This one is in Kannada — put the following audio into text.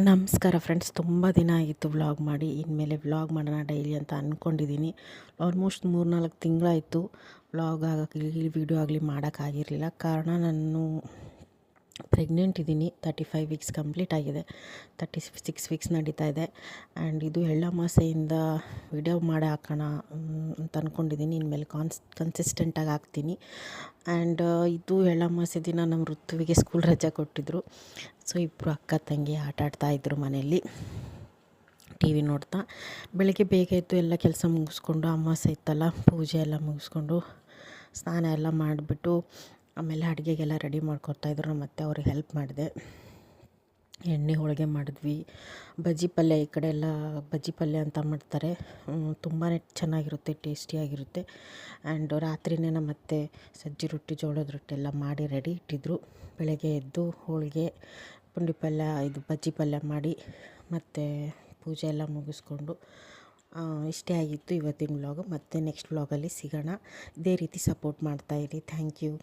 ನಮಸ್ಕಾರ ಫ್ರೆಂಡ್ಸ್, ತುಂಬ ದಿನ ಆಗಿತ್ತು ವ್ಲಾಗ್ ಮಾಡಿ. ಇನ್ಮೇಲೆ ವ್ಲಾಗ್ ಮಾಡೋಣ ಡೈಲಿ ಅಂತ ಅಂದ್ಕೊಂಡಿದ್ದೀನಿ. ಆಲ್ಮೋಸ್ಟ್ 3-4 ತಿಂಗಳಾಯಿತು ವ್ಲಾಗ್ ಆಗಲಿ ವೀಡಿಯೋ ಆಗಲಿ ಮಾಡೋಕ್ಕಾಗಿರಲಿಲ್ಲ. ಕಾರಣ ನಾನು ಪ್ರೆಗ್ನೆಂಟ್ ಇದ್ದೀನಿ. 35 ವೀಕ್ಸ್ ಕಂಪ್ಲೀಟ್ ಆಗಿದೆ. 36 ವೀಕ್ಸ್ ನಡೀತಾ ಇದೆ. ಆ್ಯಂಡ್ ಇದು ಎಳ್ಳಮಾಸೆಯಿಂದ ವಿಡಿಯೋ ಮಾಡಿ ಹಾಕೋಣ ಅಂತ ಅಂದ್ಕೊಂಡಿದ್ದೀನಿ. ಇನ್ಮೇಲೆ ಕನ್ಸಿಸ್ಟೆಂಟಾಗಿ ಹಾಕ್ತೀನಿ. ಆ್ಯಂಡ್ ಇದು ಎಳ್ಳಮಾಸೆ ದಿನ ನಮ್ಮ ಋತುವಿಗೆ ಸ್ಕೂಲ್ ರಜೆ ಕೊಟ್ಟಿದ್ದರು. ಸೊ ಇಬ್ಬರು ಅಕ್ಕ ತಂಗಿ ಆಟ ಆಡ್ತಾಯಿದ್ರು ಮನೆಯಲ್ಲಿ ಟಿ ವಿ ನೋಡ್ತಾ. ಬೆಳಗ್ಗೆ ಬೇಗ ಎದ್ದು ಎಲ್ಲ ಕೆಲಸ ಮುಗಿಸ್ಕೊಂಡು, ಅಮಾವಾಸ್ಯೆ ಇತ್ತಲ್ಲ, ಪೂಜೆ ಎಲ್ಲ ಮುಗಿಸ್ಕೊಂಡು ಸ್ನಾನ ಎಲ್ಲ ಮಾಡಿಬಿಟ್ಟು ಆಮೇಲೆ ಅಡುಗೆಗೆಲ್ಲ ರೆಡಿ ಮಾಡ್ಕೊತಾಯಿದ್ರು. ಮತ್ತು ಅವ್ರಿಗೆ ಹೆಲ್ಪ್ ಮಾಡಿದೆ. ಎಣ್ಣೆ ಹೋಳಿಗೆ ಮಾಡಿದ್ವಿ. ಬಜ್ಜಿ ಪಲ್ಯ, ಈ ಕಡೆ ಎಲ್ಲ ಬಜ್ಜಿ ಪಲ್ಯ ಅಂತ ಮಾಡ್ತಾರೆ. ತುಂಬಾ ಚೆನ್ನಾಗಿರುತ್ತೆ, ಟೇಸ್ಟಿಯಾಗಿರುತ್ತೆ. ಆ್ಯಂಡ್ ರಾತ್ರಿನೇ ಮತ್ತೆ ಸಜ್ಜಿ ರೊಟ್ಟಿ, ಜೋಳದ ರೊಟ್ಟಿ ಎಲ್ಲ ಮಾಡಿ ರೆಡಿ ಇಟ್ಟಿದ್ರು. ಬೆಳಗ್ಗೆ ಎದ್ದು ಹೋಳಿಗೆ, ಪುಂಡಿ ಪಲ್ಯ, ಇದು ಬಜ್ಜಿ ಪಲ್ಯ ಮಾಡಿ ಮತ್ತು ಪೂಜೆ ಎಲ್ಲ ಮುಗಿಸ್ಕೊಂಡು ಇಷ್ಟೇ ಆಗಿತ್ತು ಇವತ್ತಿನ ವ್ಲಾಗು. ಮತ್ತು ನೆಕ್ಸ್ಟ್ ವ್ಲಾಗಲ್ಲಿ ಸಿಗೋಣ. ಇದೇ ರೀತಿ ಸಪೋರ್ಟ್ ಮಾಡ್ತಾಯಿರಿ. Thank you.